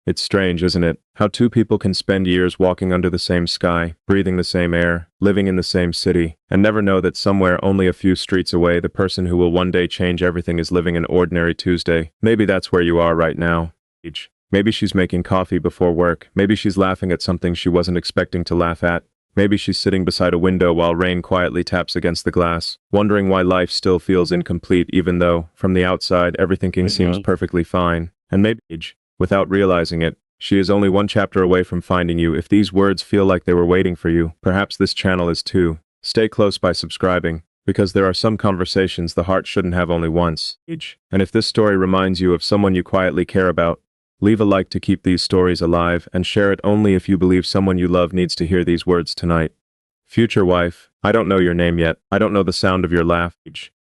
It's strange, isn't it? How two people can spend years walking under the same sky, breathing the same air, living in the same city, and never know that somewhere only a few streets away the person who will one day change everything is living an ordinary Tuesday. Maybe that's where you are right now. Maybe she's making coffee before work. Maybe she's laughing at something she wasn't expecting to laugh at. Maybe she's sitting beside a window while rain quietly taps against the glass, wondering why life still feels incomplete even though, from the outside, everything seems perfectly fine. And maybe, without realizing it, she is only one chapter away from finding you. If these words feel like they were waiting for you, perhaps this channel is too. Stay close by subscribing, because there are some conversations the heart shouldn't have only once. And if this story reminds you of someone you quietly care about, leave a like to keep these stories alive and share it only if you believe someone you love needs to hear these words tonight. Future wife, I don't know your name yet. I don't know the sound of your laugh,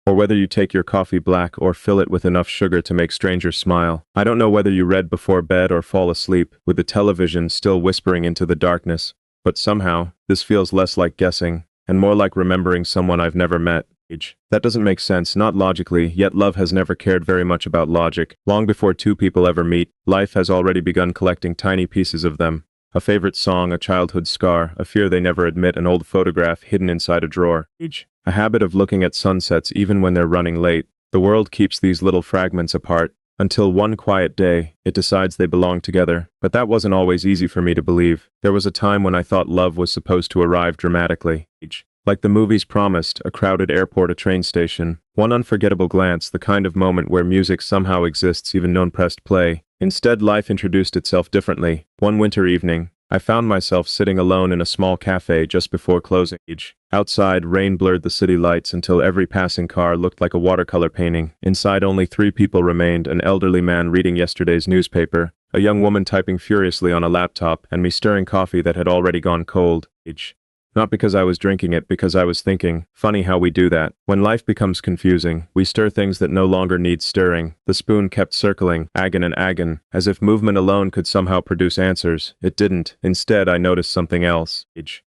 or whether you take your coffee black or fill it with enough sugar to make strangers smile. I don't know whether you read before bed or fall asleep, with the television still whispering into the darkness. But somehow, this feels less like guessing, and more like remembering someone I've never met. That doesn't make sense, not logically, yet love has never cared very much about logic. Long before two people ever meet, life has already begun collecting tiny pieces of them. A favorite song, a childhood scar, a fear they never admit, an old photograph hidden inside a drawer. A habit of looking at sunsets even when they're running late. The world keeps these little fragments apart, until one quiet day, it decides they belong together. But that wasn't always easy for me to believe. There was a time when I thought love was supposed to arrive dramatically. Like the movies promised, a crowded airport, a train station. One unforgettable glance, the kind of moment where music somehow exists even no one pressed play. Instead, life introduced itself differently. One winter evening, I found myself sitting alone in a small cafe just before closing. Outside, rain blurred the city lights until every passing car looked like a watercolor painting. Inside, only 3 people remained, an elderly man reading yesterday's newspaper, a young woman typing furiously on a laptop, and me stirring coffee that had already gone cold. Not because I was drinking it, because I was thinking. Funny how we do that. When life becomes confusing, we stir things that no longer need stirring. The spoon kept circling, agon and agon, as if movement alone could somehow produce answers. It didn't. Instead, I noticed something else.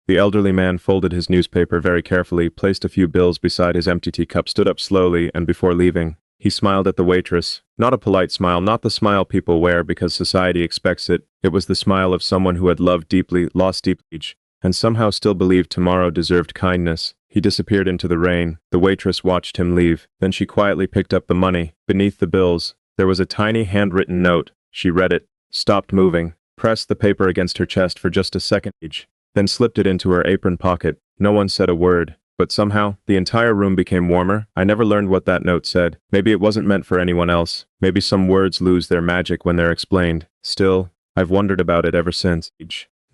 The elderly man folded his newspaper very carefully, placed a few bills beside his empty teacup, stood up slowly, and before leaving, he smiled at the waitress. Not a polite smile, not the smile people wear because society expects it. It was the smile of someone who had loved deeply, lost deeply, and somehow still believed tomorrow deserved kindness. He disappeared into the rain. The waitress watched him leave. Then she quietly picked up the money. Beneath the bills, there was a tiny handwritten note. She read it, stopped moving, pressed the paper against her chest for just a second, then slipped it into her apron pocket. No one said a word, but somehow, the entire room became warmer. I never learned what that note said. Maybe it wasn't meant for anyone else. Maybe some words lose their magic when they're explained. Still, I've wondered about it ever since.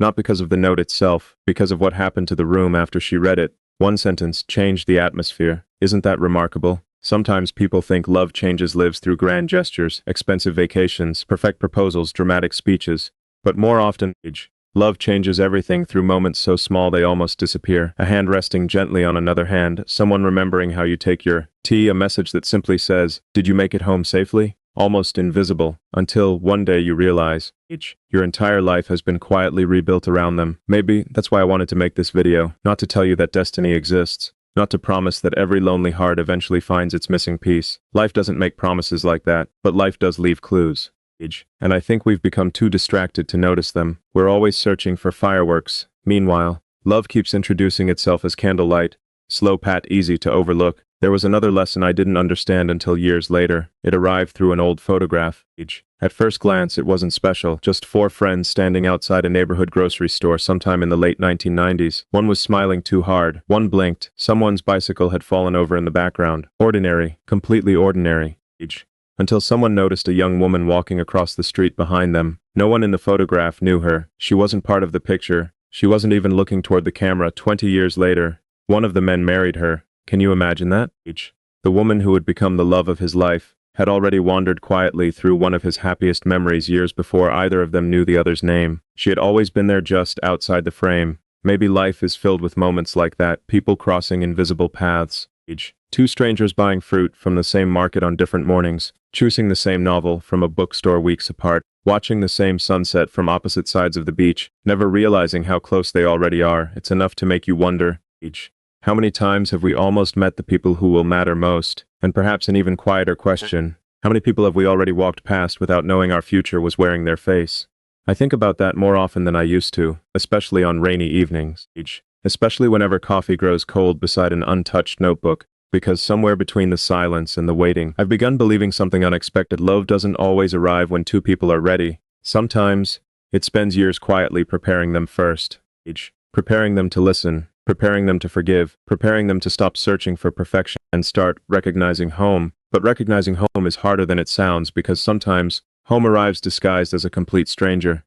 Not because of the note itself, because of what happened to the room after she read it. One sentence changed the atmosphere. Isn't that remarkable? Sometimes people think love changes lives through grand gestures, expensive vacations, perfect proposals, dramatic speeches. But more often, love changes everything through moments so small they almost disappear. A hand resting gently on another hand, someone remembering how you take your tea, a message that simply says, "Did you make it home safely?" Almost invisible, until one day you realize, your entire life has been quietly rebuilt around them. Maybe that's why I wanted to make this video, not to tell you that destiny exists, not to promise that every lonely heart eventually finds its missing piece. Life doesn't make promises like that, but life does leave clues. And I think we've become too distracted to notice them. We're always searching for fireworks. Meanwhile, love keeps introducing itself as candlelight, slow pat, easy to overlook. There was another lesson I didn't understand until years later. It arrived through an old photograph. At first glance, it wasn't special. Just 4 friends standing outside a neighborhood grocery store sometime in the late 1990s. One was smiling too hard. One blinked. Someone's bicycle had fallen over in the background. Ordinary. Completely ordinary. Until someone noticed a young woman walking across the street behind them. No one in the photograph knew her. She wasn't part of the picture. She wasn't even looking toward the camera. 20 years later, one of the men married her. Can you imagine that? The woman who would become the love of his life had already wandered quietly through one of his happiest memories years before either of them knew the other's name. She had always been there just outside the frame. Maybe life is filled with moments like that, people crossing invisible paths. 2 strangers buying fruit from the same market on different mornings, choosing the same novel from a bookstore weeks apart, watching the same sunset from opposite sides of the beach, never realizing how close they already are. It's enough to make you wonder. How many times have we almost met the people who will matter most? And perhaps an even quieter question, how many people have we already walked past without knowing our future was wearing their face? I think about that more often than I used to, especially on rainy evenings. Especially whenever coffee grows cold beside an untouched notebook, because somewhere between the silence and the waiting, I've begun believing something unexpected. Love doesn't always arrive when two people are ready. Sometimes, it spends years quietly preparing them first. Preparing them to listen, preparing them to forgive, preparing them to stop searching for perfection and start recognizing home. But recognizing home is harder than it sounds because sometimes, home arrives disguised as a complete stranger.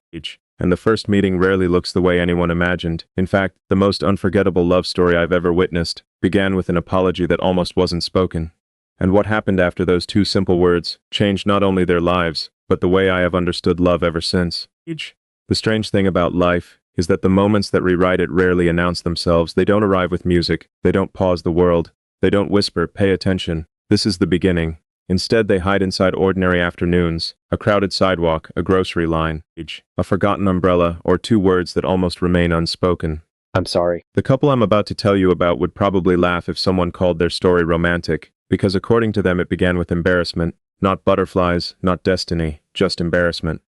And the first meeting rarely looks the way anyone imagined. In fact, the most unforgettable love story I've ever witnessed began with an apology that almost wasn't spoken. And what happened after those two simple words changed not only their lives, but the way I have understood love ever since. The strange thing about life is that the moments that rewrite it rarely announce themselves. They don't arrive with music. They don't pause the world. They don't whisper, "Pay attention. This is the beginning." Instead, they hide inside ordinary afternoons, a crowded sidewalk, a grocery line, a forgotten umbrella, or two words that almost remain unspoken. I'm sorry. The couple I'm about to tell you about would probably laugh if someone called their story romantic, because according to them it began with embarrassment, not butterflies, not destiny, just embarrassment.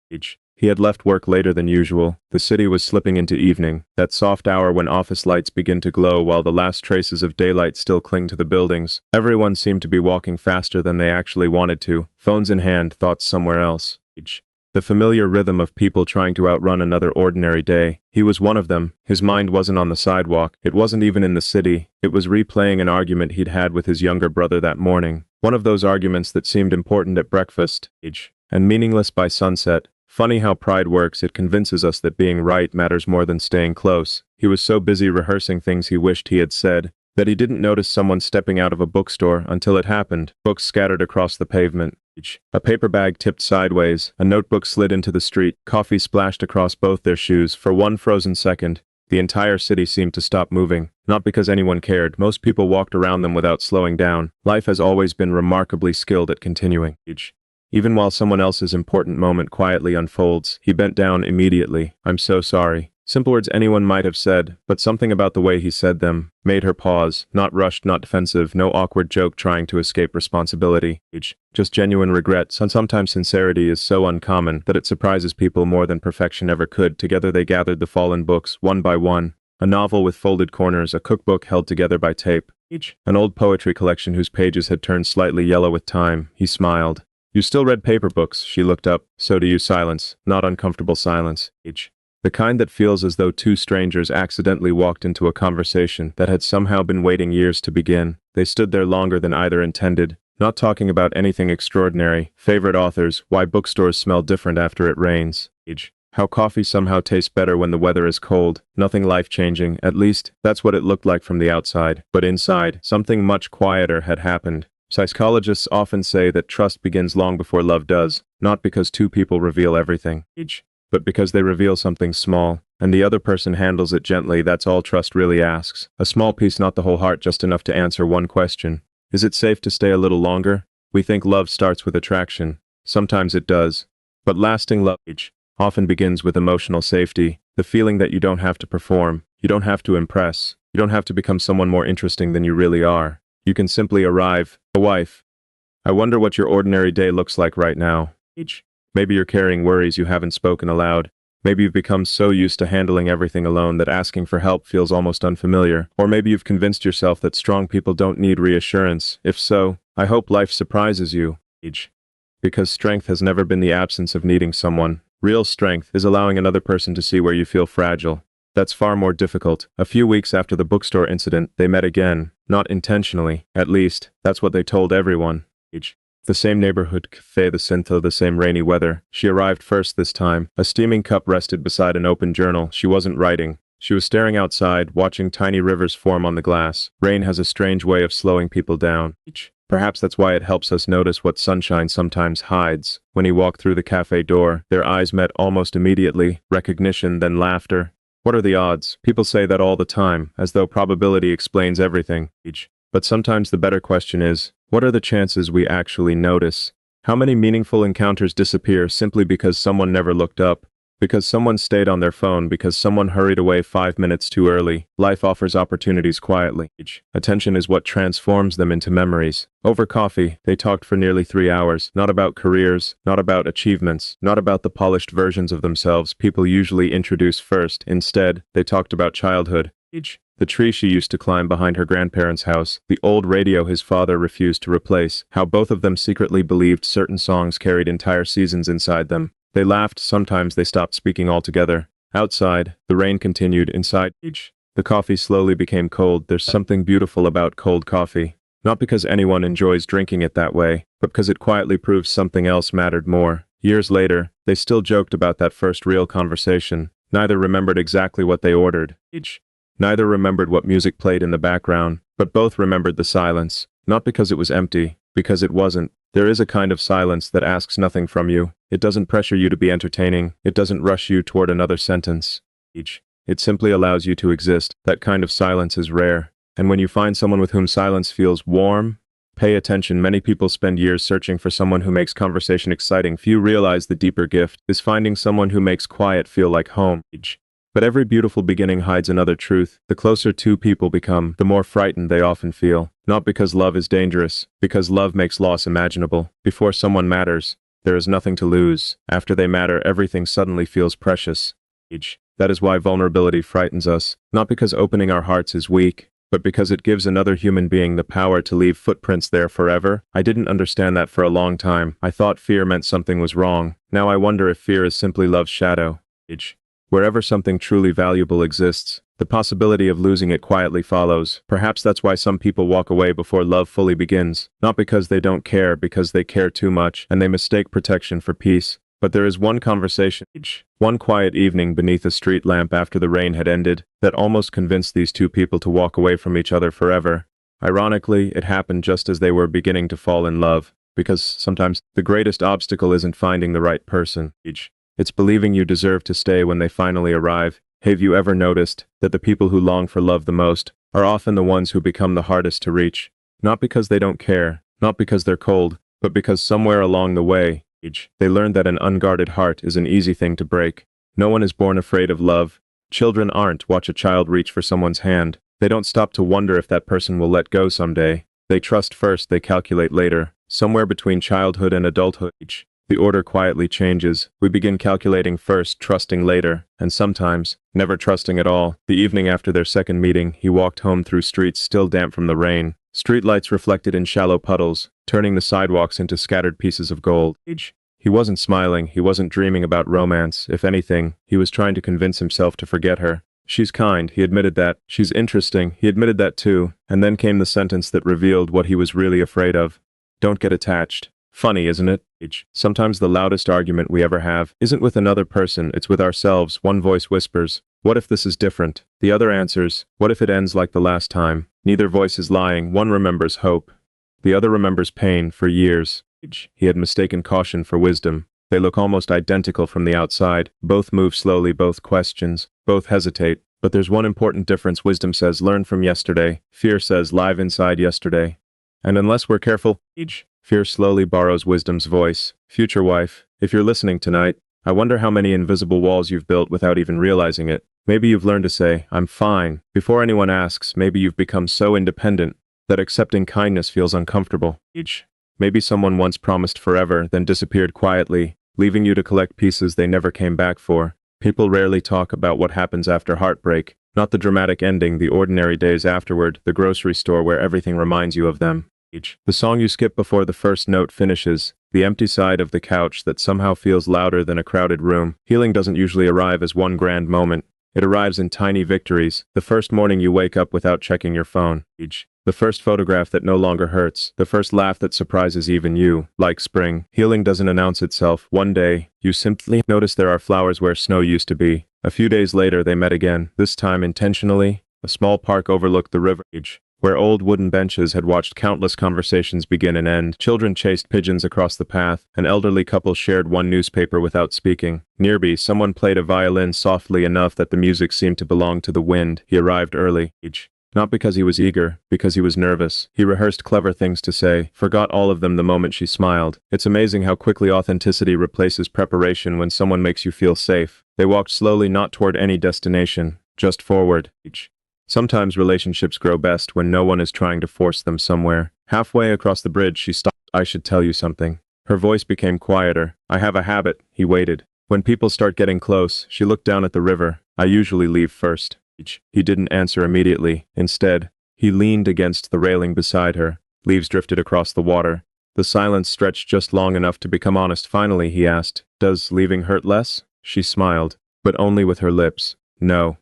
He had left work later than usual. The city was slipping into evening, that soft hour when office lights begin to glow while the last traces of daylight still cling to the buildings. Everyone seemed to be walking faster than they actually wanted to, phones in hand, thoughts somewhere else. The familiar rhythm of people trying to outrun another ordinary day. He was one of them. His mind wasn't on the sidewalk. It wasn't even in the city. It was replaying an argument he'd had with his younger brother that morning. One of those arguments that seemed important at breakfast, and meaningless by sunset. Funny how pride works. It convinces us that being right matters more than staying close. He was so busy rehearsing things he wished he had said, that he didn't notice someone stepping out of a bookstore until it happened. Books scattered across the pavement. A paper bag tipped sideways, a notebook slid into the street, coffee splashed across both their shoes. For one frozen second, the entire city seemed to stop moving. Not because anyone cared. Most people walked around them without slowing down. Life has always been remarkably skilled at continuing. Even while someone else's important moment quietly unfolds, he bent down immediately. "I'm so sorry." Simple words anyone might have said, but something about the way he said them made her pause. Not rushed, not defensive, no awkward joke trying to escape responsibility. Just genuine regret. Sometimes sincerity is so uncommon that it surprises people more than perfection ever could. Together they gathered the fallen books, one by one. A novel with folded corners, a cookbook held together by tape. An old poetry collection whose pages had turned slightly yellow with time. He smiled. "You still read paper books?" She looked up. "So do you." Silence. Not uncomfortable silence. The kind that feels as though two strangers accidentally walked into a conversation that had somehow been waiting years to begin. They stood there longer than either intended, not talking about anything extraordinary. Favorite authors, why bookstores smell different after it rains. How coffee somehow tastes better when the weather is cold. Nothing life-changing, at least, that's what it looked like from the outside. But inside, something much quieter had happened. Psychologists often say that trust begins long before love does, not because two people reveal everything, but because they reveal something small, and the other person handles it gently. That's all trust really asks. A small piece, not the whole heart, just enough to answer one question. Is it safe to stay a little longer? We think love starts with attraction. Sometimes it does. But lasting love often begins with emotional safety, the feeling that you don't have to perform, you don't have to impress, you don't have to become someone more interesting than you really are. You can simply arrive. A wife. I wonder what your ordinary day looks like right now. Maybe you're carrying worries you haven't spoken aloud. Maybe you've become so used to handling everything alone that asking for help feels almost unfamiliar. Or maybe you've convinced yourself that strong people don't need reassurance. If so, I hope life surprises you. Because strength has never been the absence of needing someone. Real strength is allowing another person to see where you feel fragile. That's far more difficult. A few weeks after the bookstore incident, they met again. Not intentionally. At least, that's what they told everyone. The same neighborhood café, the same rainy weather. She arrived first this time. A steaming cup rested beside an open journal. She wasn't writing. She was staring outside, watching tiny rivers form on the glass. Rain has a strange way of slowing people down. Perhaps that's why it helps us notice what sunshine sometimes hides. When he walked through the cafe door, their eyes met almost immediately. Recognition, then laughter. What are the odds? People say that all the time, as though probability explains everything. But sometimes the better question is, what are the chances we actually notice? How many meaningful encounters disappear simply because someone never looked up? because someone stayed on their phone, because someone hurried away 5 minutes too early. Life offers opportunities quietly. Attention is what transforms them into memories. Over coffee, they talked for nearly 3 hours, not about careers, not about achievements, not about the polished versions of themselves people usually introduce first. Instead, they talked about childhood. The tree she used to climb behind her grandparents' house, the old radio his father refused to replace, how both of them secretly believed certain songs carried entire seasons inside them. They laughed, sometimes they stopped speaking altogether. Outside, the rain continued. Inside, the coffee slowly became cold. There's something beautiful about cold coffee. Not because anyone enjoys drinking it that way, but because it quietly proves something else mattered more. Years later, they still joked about that first real conversation. Neither remembered exactly what they ordered. Neither remembered what music played in the background, but both remembered the silence. Not because it was empty, because it wasn't. There is a kind of silence that asks nothing from you. It doesn't pressure you to be entertaining. It doesn't rush you toward another sentence. It simply allows you to exist. That kind of silence is rare. And when you find someone with whom silence feels warm, pay attention. Many people spend years searching for someone who makes conversation exciting. Few realize the deeper gift is finding someone who makes quiet feel like home. But every beautiful beginning hides another truth. The closer two people become, the more frightened they often feel. Not because love is dangerous, because love makes loss imaginable. Before someone matters, there is nothing to lose. After they matter, everything suddenly feels precious. That is why vulnerability frightens us. Not because opening our hearts is weak, but because it gives another human being the power to leave footprints there forever. I didn't understand that for a long time. I thought fear meant something was wrong. Now I wonder if fear is simply love's shadow. Wherever something truly valuable exists, the possibility of losing it quietly follows. Perhaps that's why some people walk away before love fully begins. Not because they don't care, because they care too much, and they mistake protection for peace. But there is one conversation, one quiet evening beneath a street lamp after the rain had ended, that almost convinced these two people to walk away from each other forever. Ironically, it happened just as they were beginning to fall in love, because sometimes the greatest obstacle isn't finding the right person. It's believing you deserve to stay when they finally arrive. Have you ever noticed that the people who long for love the most are often the ones who become the hardest to reach? Not because they don't care, not because they're cold, but because somewhere along the way, they learned that an unguarded heart is an easy thing to break. No one is born afraid of love. Children aren't. Watch a child reach for someone's hand. They don't stop to wonder if that person will let go someday. They trust first, they calculate later. Somewhere between childhood and adulthood, the order quietly changes. We begin calculating first, trusting later, and sometimes, never trusting at all. The evening after their second meeting, he walked home through streets still damp from the rain. Streetlights reflected in shallow puddles, turning the sidewalks into scattered pieces of gold. He wasn't smiling, he wasn't dreaming about romance. If anything, he was trying to convince himself to forget her. She's kind, he admitted that. She's interesting, he admitted that too. And then came the sentence that revealed what he was really afraid of. Don't get attached. Funny, isn't it? Sometimes the loudest argument we ever have isn't with another person, it's with ourselves. One voice whispers, "What if this is different?" The other answers, "What if it ends like the last time?" Neither voice is lying. One remembers hope. The other remembers pain. For years, he had mistaken caution for wisdom. They look almost identical from the outside. Both move slowly, both questions, both hesitate. But there's one important difference. Wisdom says, learn from yesterday. Fear says, live inside yesterday. And unless we're careful, fear slowly borrows wisdom's voice. Future wife, if you're listening tonight, I wonder how many invisible walls you've built without even realizing it. Maybe you've learned to say, I'm fine, before anyone asks. Maybe you've become so independent that accepting kindness feels uncomfortable. Maybe someone once promised forever, then disappeared quietly, leaving you to collect pieces they never came back for. People rarely talk about what happens after heartbreak, not the dramatic ending, the ordinary days afterward, the grocery store where everything reminds you of them. The song you skip before the first note finishes, the empty side of the couch that somehow feels louder than a crowded room. Healing doesn't usually arrive as one grand moment. It arrives in tiny victories. The first morning you wake up without checking your phone. The first photograph that no longer hurts. The first laugh that surprises even you. Like spring, healing doesn't announce itself. One day, you simply notice there are flowers where snow used to be. A few days later they met again, this time intentionally. A small park overlooked the river, where old wooden benches had watched countless conversations begin and end. Children chased pigeons across the path. An elderly couple shared one newspaper without speaking. Nearby, someone played a violin softly enough that the music seemed to belong to the wind. He arrived early. Not because he was eager, because he was nervous. He rehearsed clever things to say, forgot all of them the moment she smiled. It's amazing how quickly authenticity replaces preparation when someone makes you feel safe. They walked slowly, not toward any destination, just forward. Sometimes relationships grow best when no one is trying to force them somewhere. Halfway across the bridge, she stopped. I should tell you something. Her voice became quieter. I have a habit. He waited. When people start getting close, she looked down at the river. I usually leave first. He didn't answer immediately. Instead, he leaned against the railing beside her. Leaves drifted across the water. The silence stretched just long enough to become honest. Finally, he asked, "Does leaving hurt less?" She smiled, but only with her lips. No.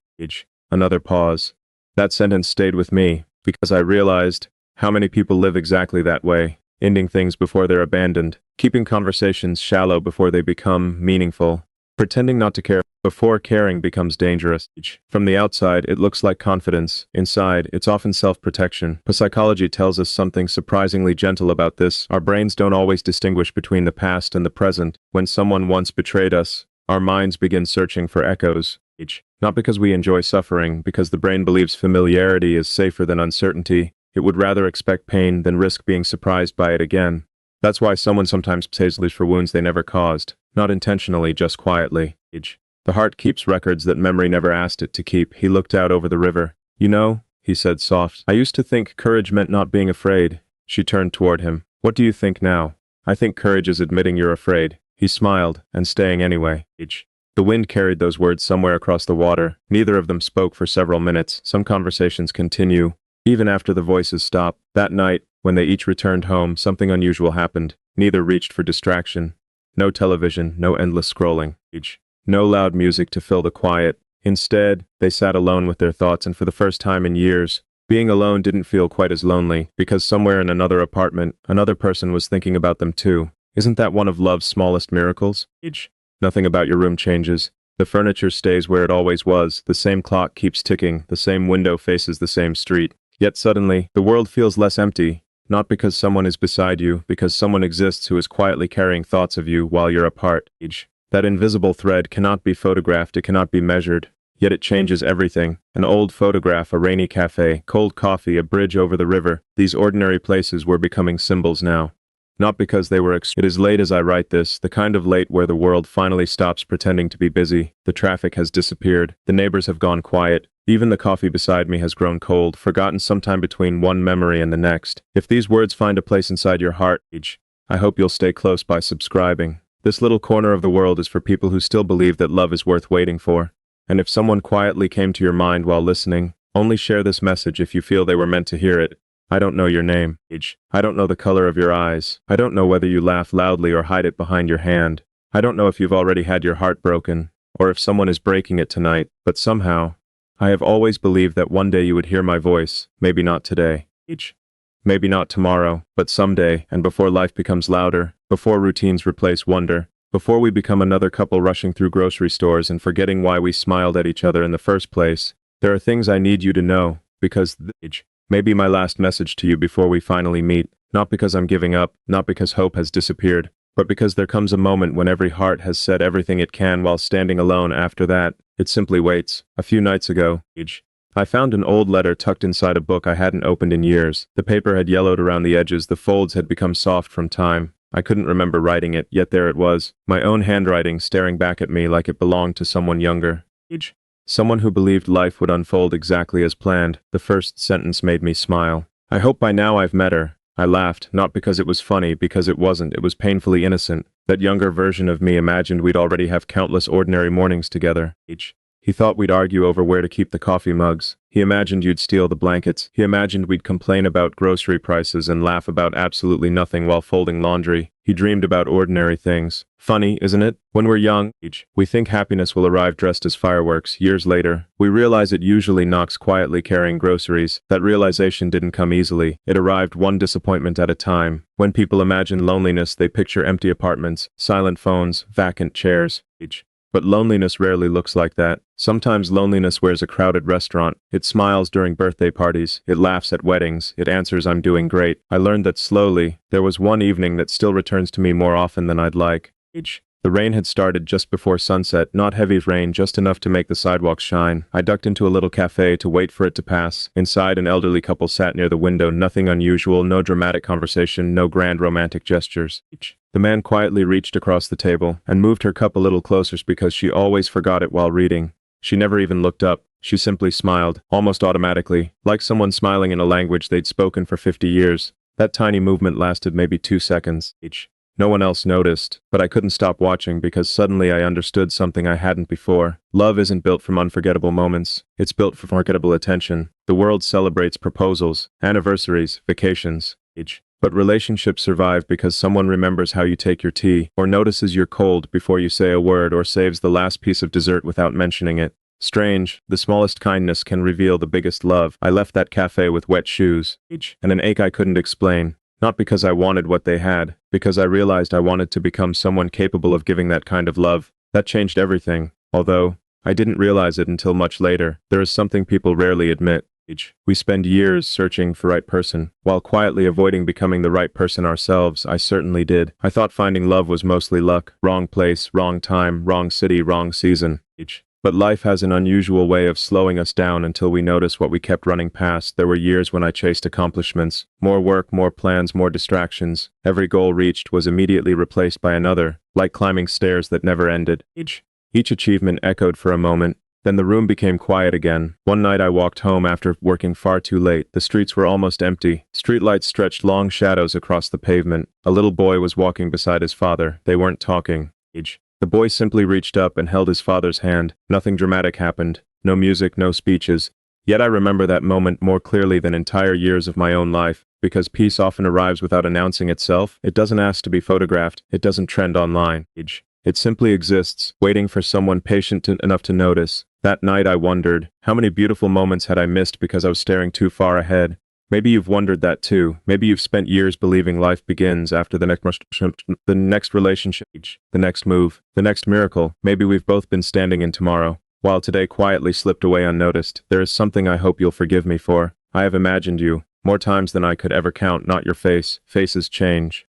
Another pause. That sentence stayed with me, because I realized how many people live exactly that way, ending things before they're abandoned, keeping conversations shallow before they become meaningful, pretending not to care before caring becomes dangerous. From the outside, it looks like confidence. Inside, it's often self-protection. Psychology tells us something surprisingly gentle about this. Our brains don't always distinguish between the past and the present. When someone once betrayed us, our minds begin searching for echoes. Not because we enjoy suffering, because the brain believes familiarity is safer than uncertainty. It would rather expect pain than risk being surprised by it again. That's why someone sometimes pays for wounds they never caused, not intentionally, just quietly. The heart keeps records that memory never asked it to keep. He looked out over the river. You know, he said soft, I used to think courage meant not being afraid. She turned toward him. What do you think now? I think courage is admitting you're afraid. He smiled, and staying anyway. The wind carried those words somewhere across the water. Neither of them spoke for several minutes. Some conversations continue, even after the voices stop. That night, when they each returned home, something unusual happened. Neither reached for distraction. No television, no endless scrolling. No loud music to fill the quiet. Instead, they sat alone with their thoughts, and for the first time in years, being alone didn't feel quite as lonely, because somewhere in another apartment, another person was thinking about them too. Isn't that one of love's smallest miracles? Nothing about your room changes. The furniture stays where it always was. The same clock keeps ticking. The same window faces the same street. Yet suddenly, the world feels less empty. Not because someone is beside you, because someone exists who is quietly carrying thoughts of you while you're apart. That invisible thread cannot be photographed, it cannot be measured. Yet it changes everything. An old photograph, a rainy cafe, cold coffee, a bridge over the river. These ordinary places were becoming symbols now. Not because they were It is late as I write this, the kind of late where the world finally stops pretending to be busy. The traffic has disappeared. The neighbors have gone quiet. Even the coffee beside me has grown cold, forgotten sometime between one memory and the next. If these words find a place inside your heart, I hope you'll stay close by subscribing. This little corner of the world is for people who still believe that love is worth waiting for. And if someone quietly came to your mind while listening, only share this message if you feel they were meant to hear it. I don't know your name. I don't know the color of your eyes. I don't know whether you laugh loudly or hide it behind your hand. I don't know if you've already had your heart broken, or if someone is breaking it tonight, but somehow, I have always believed that one day you would hear my voice, maybe not today. Maybe not tomorrow, but someday, and before life becomes louder, before routines replace wonder, before we become another couple rushing through grocery stores and forgetting why we smiled at each other in the first place, there are things I need you to know, because may be my last message to you before we finally meet, not because I'm giving up, not because hope has disappeared, but because there comes a moment when every heart has said everything it can while standing alone. After that, it simply waits. A few nights ago, I found an old letter tucked inside a book I hadn't opened in years. The paper had yellowed around the edges, the folds had become soft from time. I couldn't remember writing it, yet there it was, my own handwriting staring back at me like it belonged to someone younger. Someone who believed life would unfold exactly as planned. The first sentence made me smile. I hope by now I've met her. I laughed, not because it was funny, because it wasn't. It was painfully innocent. That younger version of me imagined we'd already have countless ordinary mornings together. He thought we'd argue over where to keep the coffee mugs. He imagined you'd steal the blankets. He imagined we'd complain about grocery prices and laugh about absolutely nothing while folding laundry. He dreamed about ordinary things. Funny, isn't it? When we're young, we think happiness will arrive dressed as fireworks. Years later, we realize it usually knocks quietly carrying groceries. That realization didn't come easily. It arrived one disappointment at a time. When people imagine loneliness, they picture empty apartments, silent phones, vacant chairs. But loneliness rarely looks like that. Sometimes loneliness wears a crowded restaurant. It smiles during birthday parties. It laughs at weddings. It answers, "I'm doing great." I learned that slowly. There was one evening that still returns to me more often than I'd like. The rain had started just before sunset, not heavy rain, just enough to make the sidewalks shine. I ducked into a little cafe to wait for it to pass. Inside, an elderly couple sat near the window, nothing unusual, no dramatic conversation, no grand romantic gestures. The man quietly reached across the table and moved her cup a little closer because she always forgot it while reading. She never even looked up. She simply smiled, almost automatically, like someone smiling in a language they'd spoken for 50 years. That tiny movement lasted maybe 2 seconds. No one else noticed, but I couldn't stop watching because suddenly I understood something I hadn't before. Love isn't built from unforgettable moments. It's built from forgettable attention. The world celebrates proposals, anniversaries, vacations, but relationships survive because someone remembers how you take your tea, or notices you're cold before you say a word, or saves the last piece of dessert without mentioning it. Strange, the smallest kindness can reveal the biggest love. I left that cafe with wet shoes, and an ache I couldn't explain. Not because I wanted what they had, because I realized I wanted to become someone capable of giving that kind of love. That changed everything, although I didn't realize it until much later. There is something people rarely admit. We spend years searching for the right person, while quietly avoiding becoming the right person ourselves. I certainly did. I thought finding love was mostly luck, wrong place, wrong time, wrong city, wrong season. But life has an unusual way of slowing us down until we notice what we kept running past. There were years when I chased accomplishments. More work, more plans, more distractions. Every goal reached was immediately replaced by another, like climbing stairs that never ended. Each achievement echoed for a moment. Then the room became quiet again. One night I walked home after working far too late. The streets were almost empty. Streetlights stretched long shadows across the pavement. A little boy was walking beside his father. They weren't talking. The boy simply reached up and held his father's hand. Nothing dramatic happened. No music, no speeches. Yet I remember that moment more clearly than entire years of my own life, because peace often arrives without announcing itself. It doesn't ask to be photographed. It doesn't trend online. It simply exists, waiting for someone patient enough to notice. That night I wondered, how many beautiful moments had I missed because I was staring too far ahead? Maybe you've wondered that too. Maybe you've spent years believing life begins after the next relationship, the next move, the next miracle. Maybe we've both been standing in tomorrow, while today quietly slipped away unnoticed. There is something I hope you'll forgive me for. I have imagined you, more times than I could ever count, not your face. Faces change.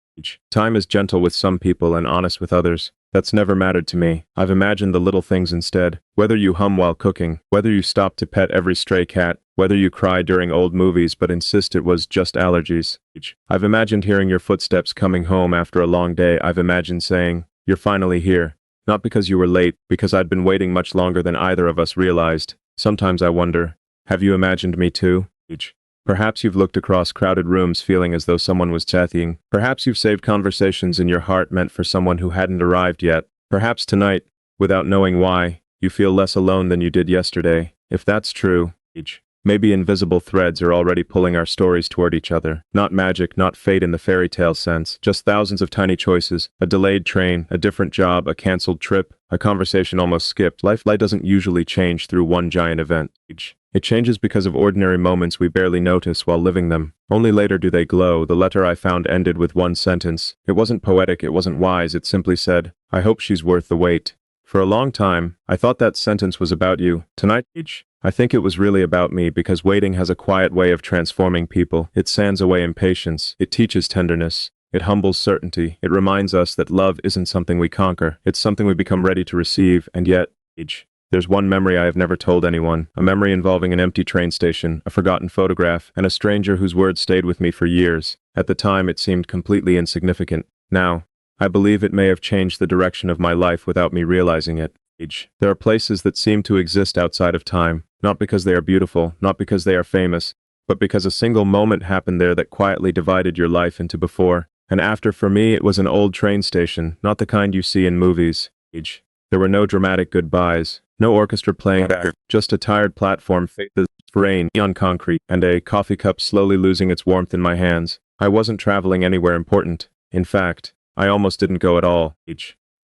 Time is gentle with some people and honest with others. That's never mattered to me. I've imagined the little things instead. Whether you hum while cooking, whether you stop to pet every stray cat, whether you cry during old movies but insist it was just allergies. I've imagined hearing your footsteps coming home after a long day. I've imagined saying, "You're finally here." Not because you were late, because I'd been waiting much longer than either of us realized. Sometimes I wonder, have you imagined me too? Perhaps you've looked across crowded rooms feeling as though someone was chatting. Perhaps you've saved conversations in your heart meant for someone who hadn't arrived yet. Perhaps tonight, without knowing why, you feel less alone than you did yesterday. If that's true, maybe invisible threads are already pulling our stories toward each other. Not magic, not fate in the fairy tale sense, just thousands of tiny choices. A delayed train, a different job, a canceled trip, a conversation almost skipped. Life doesn't usually change through one giant event. It changes because of ordinary moments we barely notice while living them. Only later do they glow. The letter I found ended with one sentence. It wasn't poetic, it wasn't wise, it simply said, "I hope she's worth the wait." For a long time, I thought that sentence was about you. Tonight, I think it was really about me because waiting has a quiet way of transforming people. It sands away impatience. It teaches tenderness. It humbles certainty. It reminds us that love isn't something we conquer. It's something we become ready to receive, and yet, there's one memory I have never told anyone, a memory involving an empty train station, a forgotten photograph, and a stranger whose words stayed with me for years. At the time, it seemed completely insignificant. Now, I believe it may have changed the direction of my life without me realizing it. There are places that seem to exist outside of time, not because they are beautiful, not because they are famous, but because a single moment happened there that quietly divided your life into before and after. For me, it was an old train station, not the kind you see in movies. There were no dramatic goodbyes, no orchestra playing back, just a tired platform faded with rain on concrete, and a coffee cup slowly losing its warmth in my hands. I wasn't traveling anywhere important. In fact, I almost didn't go at all.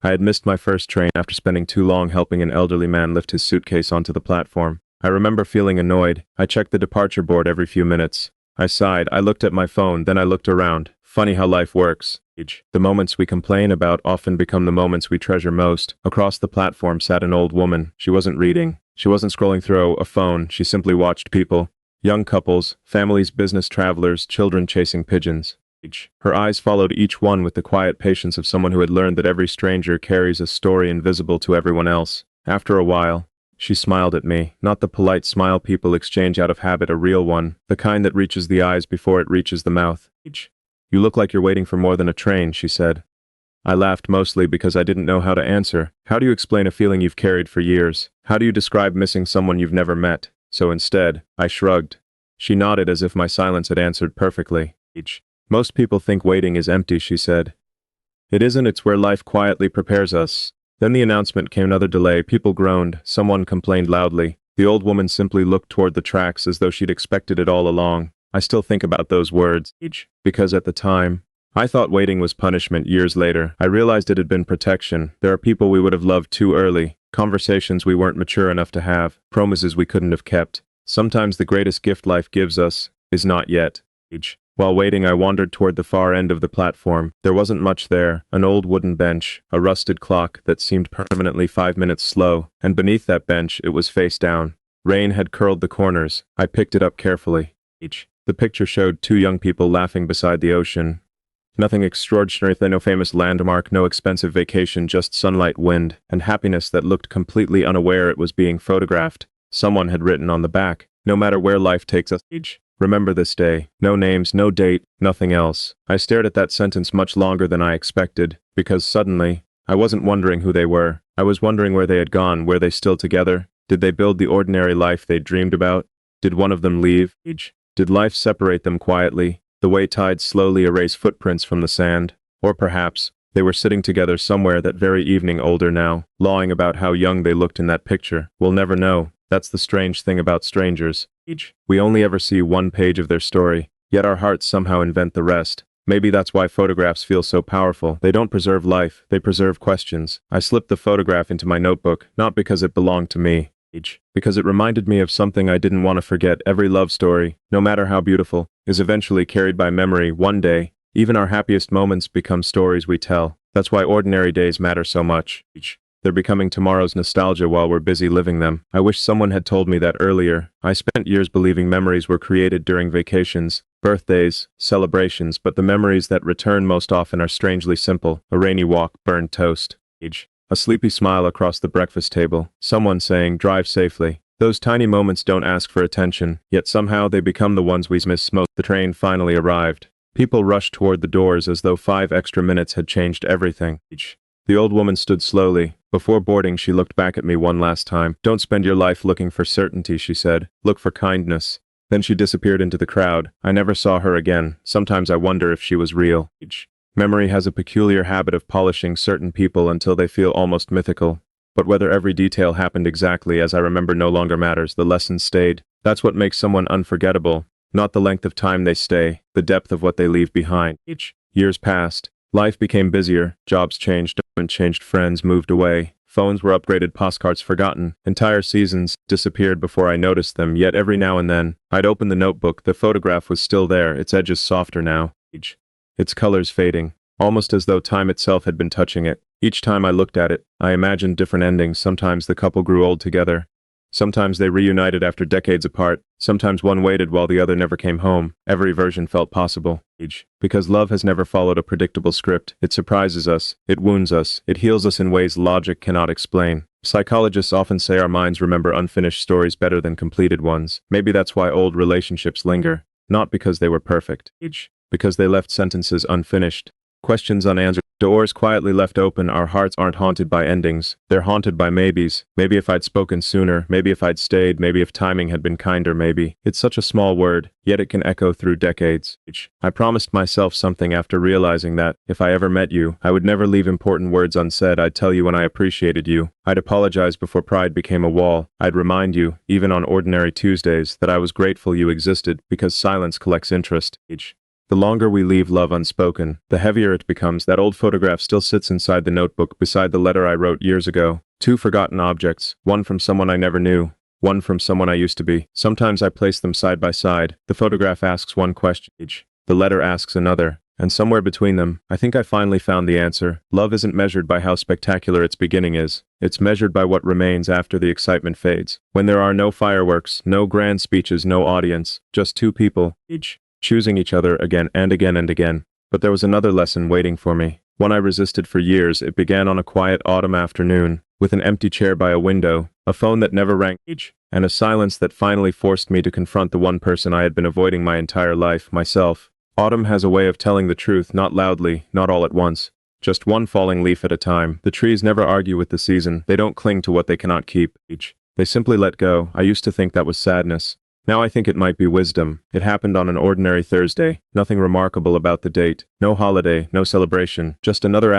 I had missed my first train after spending too long helping an elderly man lift his suitcase onto the platform. I remember feeling annoyed. I checked the departure board every few minutes. I sighed, I looked at my phone, then I looked around. Funny how life works. The moments we complain about often become the moments we treasure most. Across the platform sat an old woman. She wasn't reading. She wasn't scrolling through a phone. She simply watched people. Young couples, families, business travelers, children chasing pigeons. Her eyes followed each one with the quiet patience of someone who had learned that every stranger carries a story invisible to everyone else. After a while, she smiled at me, not the polite smile people exchange out of habit, a real one, the kind that reaches the eyes before it reaches the mouth. "You look like you're waiting for more than a train," she said. I laughed mostly because I didn't know how to answer. How do you explain a feeling you've carried for years? How do you describe missing someone you've never met? So instead, I shrugged. She nodded as if my silence had answered perfectly. "Most people think waiting is empty," she said. "It isn't, it's where life quietly prepares us." Then the announcement came. Another delay. People groaned. Someone complained loudly. The old woman simply looked toward the tracks as though she'd expected it all along. I still think about those words. Because at the time, I thought waiting was punishment. Years later, I realized it had been protection. There are people we would have loved too early, conversations we weren't mature enough to have, promises we couldn't have kept. Sometimes the greatest gift life gives us is not yet. While waiting, I wandered toward the far end of the platform. There wasn't much there, an old wooden bench, a rusted clock that seemed permanently 5 minutes slow, and beneath that bench it was face down. Rain had curled the corners. I picked it up carefully. The picture showed two young people laughing beside the ocean. Nothing extraordinary, no famous landmark, no expensive vacation, just sunlight, wind, and happiness that looked completely unaware it was being photographed. Someone had written on the back, "No matter where life takes us, remember this day." No names, no date, nothing else. I stared at that sentence much longer than I expected, because suddenly, I wasn't wondering who they were. I was wondering where they had gone. Were they still together? Did they build the ordinary life they dreamed about? Did one of them leave? Did life separate them quietly, the way tides slowly erase footprints from the sand? Or perhaps, they were sitting together somewhere that very evening, older now, lawing about how young they looked in that picture. We'll never know. That's the strange thing about strangers. We only ever see one page of their story, yet our hearts somehow invent the rest. Maybe that's why photographs feel so powerful. They don't preserve life, they preserve questions. I slipped the photograph into my notebook, not because it belonged to me, because it reminded me of something I didn't want to forget. Every love story, no matter how beautiful, is eventually carried by memory. One day, even our happiest moments become stories we tell. That's why ordinary days matter so much. They're becoming tomorrow's nostalgia while we're busy living them. I wish someone had told me that earlier. I spent years believing memories were created during vacations, birthdays, celebrations, but the memories that return most often are strangely simple. A rainy walk, burned toast. A sleepy smile across the breakfast table. Someone saying, "Drive safely." Those tiny moments don't ask for attention, yet somehow they become the ones we miss most. The train finally arrived. People rushed toward the doors as though 5 extra minutes had changed everything. The old woman stood slowly. Before boarding, she looked back at me one last time. "Don't spend your life looking for certainty," she said. "Look for kindness." Then she disappeared into the crowd. I never saw her again. Sometimes I wonder if she was real. Memory has a peculiar habit of polishing certain people until they feel almost mythical. But whether every detail happened exactly as I remember no longer matters. The lesson stayed. That's what makes someone unforgettable. Not the length of time they stay, the depth of what they leave behind. Years passed. Life became busier, jobs changed, friends moved away, phones were upgraded, postcards forgotten, entire seasons disappeared before I noticed them, yet every now and then, I'd open the notebook, the photograph was still there, its edges softer now, its colors fading, almost as though time itself had been touching it. Each time I looked at it, I imagined different endings. Sometimes the couple grew old together. Sometimes they reunited after decades apart. Sometimes one waited while the other never came home. Every version felt possible. Because love has never followed a predictable script. It surprises us. It wounds us. It heals us in ways logic cannot explain. Psychologists often say our minds remember unfinished stories better than completed ones. Maybe that's why old relationships linger. Not because they were perfect. Because they left sentences unfinished. Questions unanswered. Doors quietly left open. Our hearts aren't haunted by endings. They're haunted by maybes. Maybe if I'd spoken sooner. Maybe if I'd stayed. Maybe if timing had been kinder. Maybe. It's such a small word, yet it can echo through decades. I promised myself something after realizing that, if I ever met you, I would never leave important words unsaid. I'd tell you when I appreciated you. I'd apologize before pride became a wall. I'd remind you, even on ordinary Tuesdays, that I was grateful you existed, because silence collects interest. The longer we leave love unspoken, the heavier it becomes. That old photograph still sits inside the notebook beside the letter I wrote years ago. 2 forgotten objects, one from someone I never knew, one from someone I used to be. Sometimes I place them side by side. The photograph asks one question each. The letter asks another. And somewhere between them, I think I finally found the answer. Love isn't measured by how spectacular its beginning is. It's measured by what remains after the excitement fades. When there are no fireworks, no grand speeches, no audience, just 2 people, each choosing each other again and again and again. But there was another lesson waiting for me. One I resisted for years. It began on a quiet autumn afternoon, with an empty chair by a window, a phone that never rang, and a silence that finally forced me to confront the one person I had been avoiding my entire life, myself. Autumn has a way of telling the truth, not loudly, not all at once. Just one falling leaf at a time. The trees never argue with the season. They don't cling to what they cannot keep. They simply let go. I used to think that was sadness. Now I think it might be wisdom. It happened on an ordinary Thursday. Nothing remarkable about the date. No holiday, no celebration. Just another